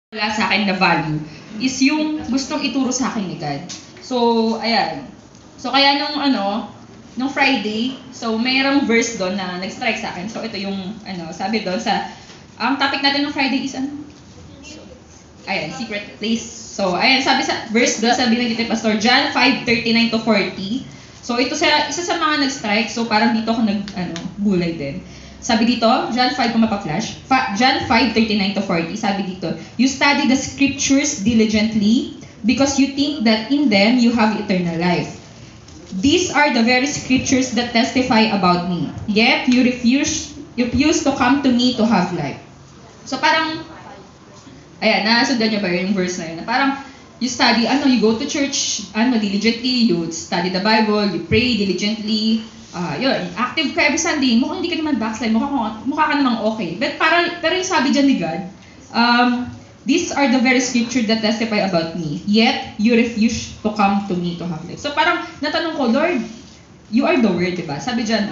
wala sa akin na value is yung gustong ituro sa akin ni God. So, ayan. So, kaya nung Friday, so mayroong verse doon na nag-strike sa akin. So, ito yung, sabi doon sa, ang topic natin ng Friday is ayan, secret place. So, ayan, sabi sa verse doon, sabi ng Pastor John 5:39 to 40. So, ito isa sa mga nag-strike. So, parang dito ako gulay din. Sabi dito, John 5, kung mapa-flash, John 5:39 to 40, sabi dito, you study the scriptures diligently because you think that in them you have eternal life. These are the very scriptures that testify about me. Yet you refuse to come to me to have life. So parang, ayan, nasundan niyo ba yung verse na yun? Parang, you study, you go to church, diligently, you study the Bible, you pray diligently, yun, active ka every Sunday, mukhang hindi ka naman backslide, mukha ka namang okay. Pero yung sabi dyan ni God, these are the very scriptures that testify about me, yet you refuse to come to me to have life. So parang natanong ko, Lord, you are the Word, diba? Sabi dyan,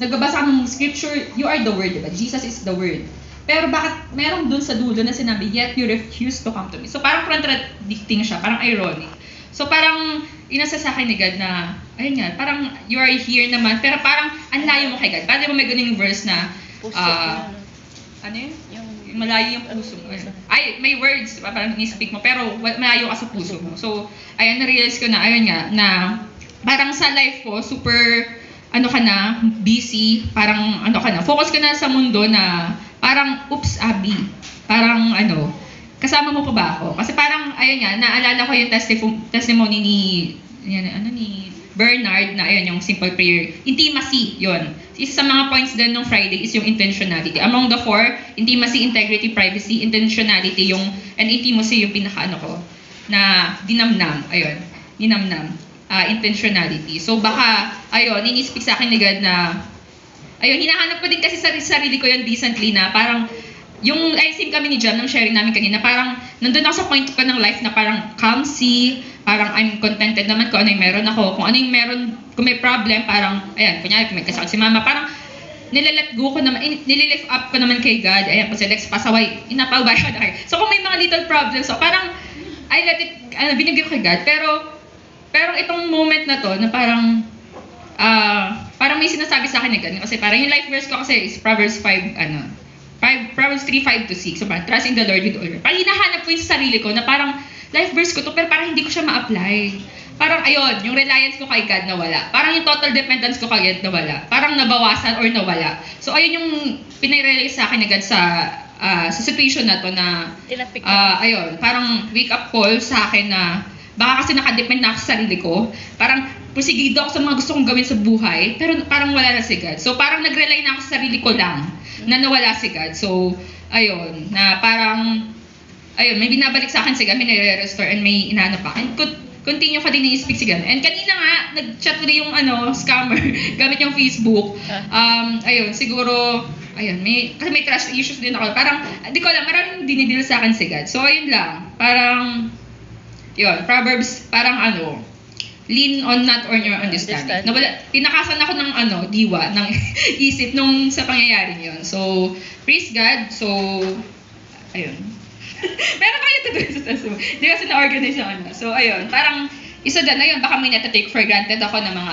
nagbabasa ka ng scripture, you are the Word, diba? Jesus is the Word. Pero bakit meron dun sa dulo na sinabi, yet you refuse to come to me. So parang contradicting siya, parang ironic. So parang inasa sa akin ni God na, ayun nga, parang you are here naman, pero parang ang layo mo kay God. Parang may ganung verse na, ano yun? Yung malayo yung puso mo. Ay, may words, parang ni-speak mo, pero malayo ka sa puso mo. So, ayun, na-realize ko na, ayun nga, na parang sa life ko, super, busy, parang, focus ka na sa mundo na, parang, oops, Abby, parang, kasama mo pa ba ako? Kasi parang, ayun nga, naalala ko yung testimony ni Bernard na, ayun, yung simple prayer. Intimacy, yun. Isa sa mga points din ng Friday is yung intentionality. Among the four, intimacy, integrity, privacy, intentionality, and intimacy yung na dinamnam, ayun, intentionality. So baka, ayun, ini-speak sa akin ni God na, ayun, hinahanap ko din kasi sa sarili ko yun decently na parang, yung same kami ni Jam, nang sharing namin kanina, parang nandun ako sa point ko ng life na parang calmsy, parang I'm contented naman kung ano yung meron ako. Kung ano yung meron, kung may problem, parang, ayan, kunyari, kung may kasakit si mama, parang nililet go ko naman, nililift up ko naman kay God, ayan, kung si Lex pasaway, inapawbay ko na. So kung may mga little problems, so parang, I let it, binigay ko kay God, pero itong moment na to, na parang, parang may sinasabi sa akin ni God, kasi parang yung life verse ko kasi is Proverbs 3:5-6. So parang, trust in the Lord with all your. Parang hinahanap ko yung sarili ko na parang life verse ko to, pero parang hindi ko siya ma-apply. Parang ayun, yung reliance ko kay God nawala. Parang yung total dependence ko kay God nawala. Parang nabawasan or nawala. So ayun yung pinay-realize sa akin ni God sa situation na to na, ayun, parang wake up call sa akin na baka kasi nakadepend na ako sa sarili ko. Parang pusigido ako sa mga gusto kong gawin sa buhay, pero parang wala na si God. So parang nag-rely na ako sa sarili ko lang na nawala si God. So, ayun, na parang, ayun, may binabalik sa akin si God, may nire-restore and may inaano pa. And continue ka din i-speak si God. And kanina nga, nag-chat rin yung scammer gamit yung Facebook. Ayun, siguro, ayun, kasi may trust issues din ako. Parang, di ko alam, maraming dinidil sa akin si God. So, ayun lang. Parang, yun, Proverbs, parang lean on not on your understanding. Pinakasan ako ng diwa, ng isip nung sa pangyayari yun. So, praise God. So, ayun. Meron kayo to doon sa testimony. Di kasi na-organize yung So, ayun. Parang, isa din, ayun, baka may na-take for granted ako ng mga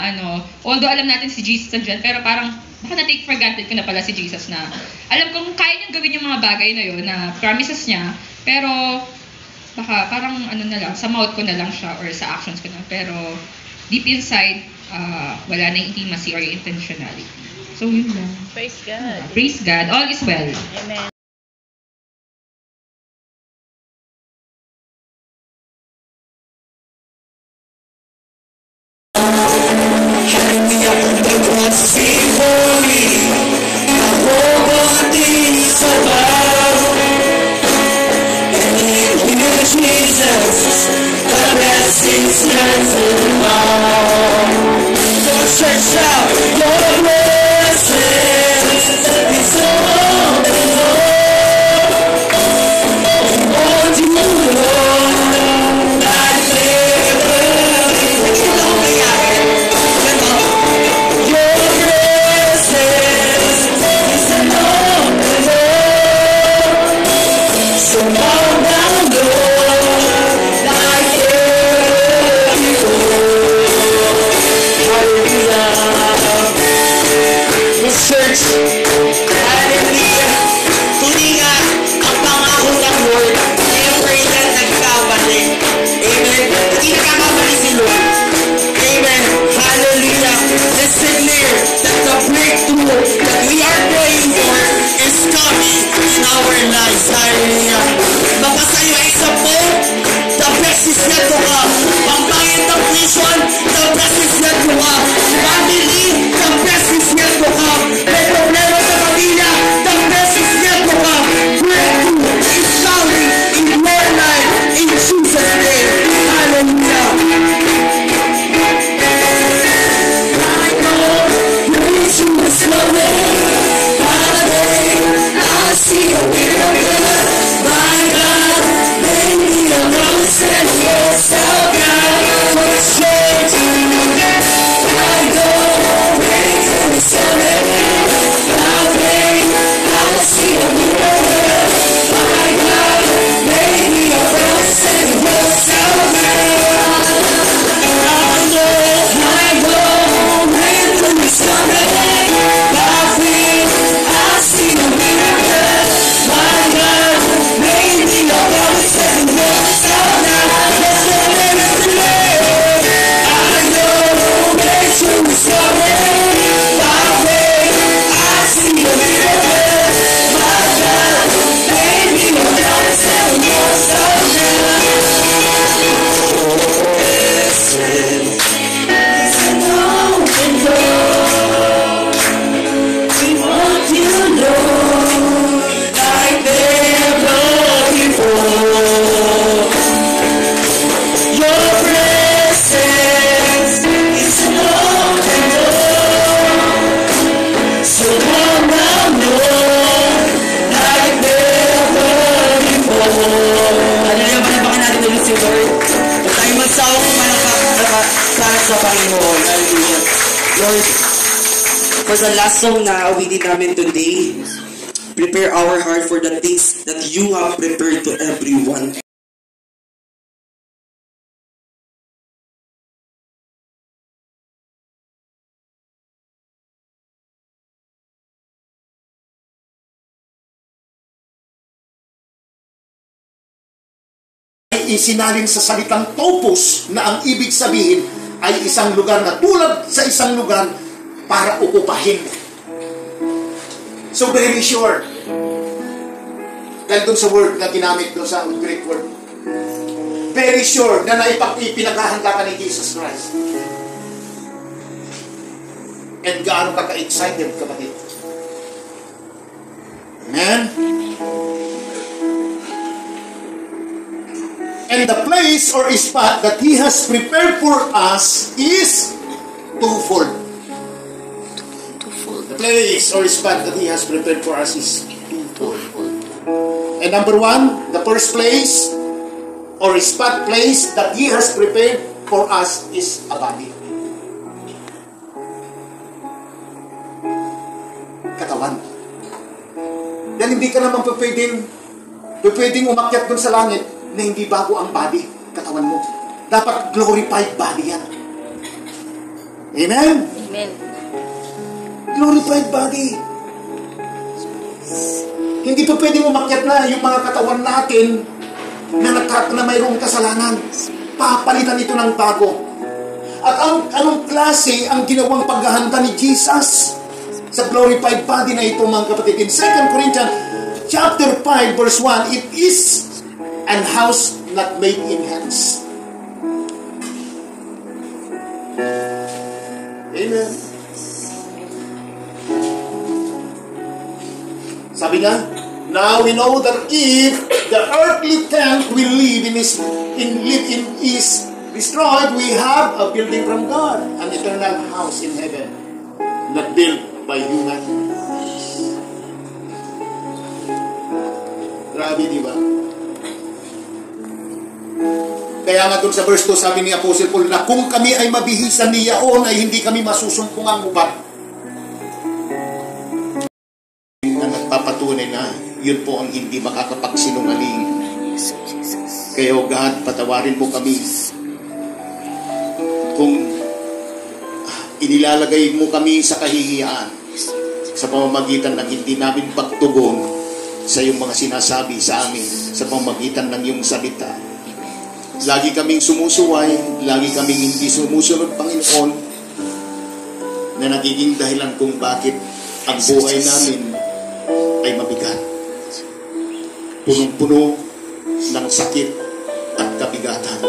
although alam natin si Jesus dyan, pero parang, baka na-take for granted ko na pala si Jesus na, alam kong kaya niyang gawin yung mga bagay na yun, na promises niya, pero, baka parang na lang, sa mouth ko na lang siya or sa actions ko na. Pero deep inside, wala na yung intimacy or yung intentionality. So yun lang. Praise God. Praise God. All is well. Amen. Stretch out your blessings. Be so open, Lord, you know, like never. Your presence is an open door. So long. Hallelujah, panabakan natin ulit si Lord. Huwag tayo magsawang malakasal sa Panginoon. Hallelujah. Lord, for the last song na awitin namin today, prepare our heart for the things that you have prepared to everyone. Isinalin sa salitang topos na ang ibig sabihin ay isang lugar na tulad sa isang lugar para okupahin. So very sure. Dahil doon sa word na ginamit doon sa Greek word. Very sure na ipinaghahanda ka ni Jesus Christ. And gaano ka ka-excited, kapatid. Amen? And the place or spot that He has prepared for us is twofold. The place or spot that He has prepared for us is twofold. And number one, the first place or spot place that He has prepared for us is a body. Katawan. Dahil hindi ka naman pwedeng umakyat dun sa langit na hindi bago ang body, katawan mo. Dapat glorified body yan. Amen? Amen. Glorified body. Hindi pa pwedeng umakyat na yung mga katawan natin na mayroong kasalanan. Papalitan ito ng bago. At anong klase ang ginawang paghahanda ni Jesus sa glorified body na ito, mga kapatid? In 2 Corinthians chapter 5 verse 1, it is an house not made in hands. Amen. Sabi niya, now we know that if the earthly tent we live in is destroyed, we have a building from God, an eternal house in heaven, not built by human hands. Grabe, di ba? Kaya nga doon sa verse 2, sabi ni Apostle Paul na kung kami ay mabihisan ni yaon ay hindi kami masusumpungang ubat. Na nagpapatunay na yun po ang hindi makakapagsinungaling. Kaya God, patawarin mo kami kung inilalagay mo kami sa kahihiyan sa pamamagitan ng hindi namin pagtugon sa iyong mga sinasabi sa amin, sa pamamagitan ng iyong salita. Lagi kaming sumusuway, lagi kaming hindi sumusunod, Panginoon, na nagiging dahilan kung bakit ang buhay namin ay mabigat. Punong-puno ng sakit at kabigatan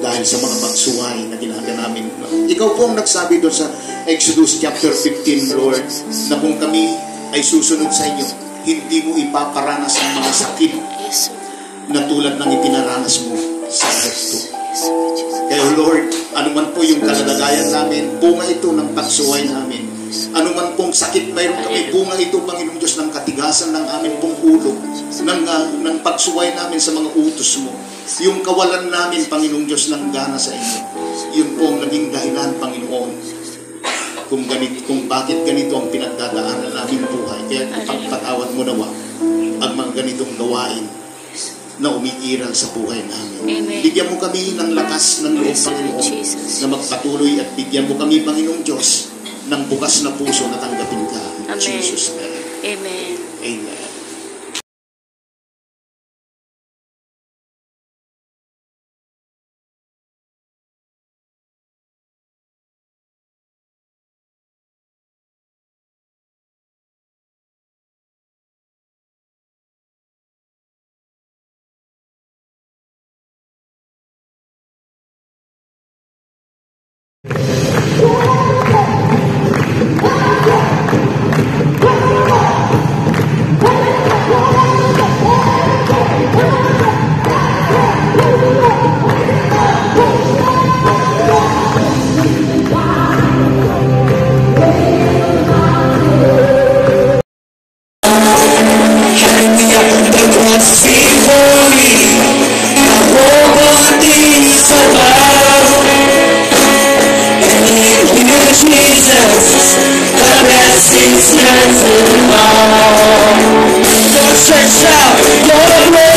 dahil sa mga pagsuway na ginagawa namin. Ikaw po ang nagsabi doon sa Exodus chapter 15, Lord, na kung kami ay susunod sa inyo, hindi mo ipaparanas ang mga sakit na tulad ng ipinaranas mo sa Egypto. Kaya Lord, anuman po yung kalagayan namin, bunga ito ng pagsuway namin. Anuman pong sakit mayroon kami, bunga ito, Panginoong Diyos, ng katigasan ng aming pong ulo, ng pagsuway namin sa mga utos mo. Yung kawalan namin, Panginoong Diyos, ng gana sa inyo. Yun po ang naging dahilan, Panginoon, kung bakit ganito ang pinagdadaanan namin buhay. Kaya pagpatawad mo nawa ang mga ganitong gawain na umiiral sa buhay namin. Amen. Bigyan mo kami ng lakas ng loob, Panginoon, na magpatuloy at bigyan mo kami, Panginoong Diyos, ng bukas na puso na tanggapin ka. In Amen. Jesus' name. Amen. Amen. stands in awe. Your church shout, your glory.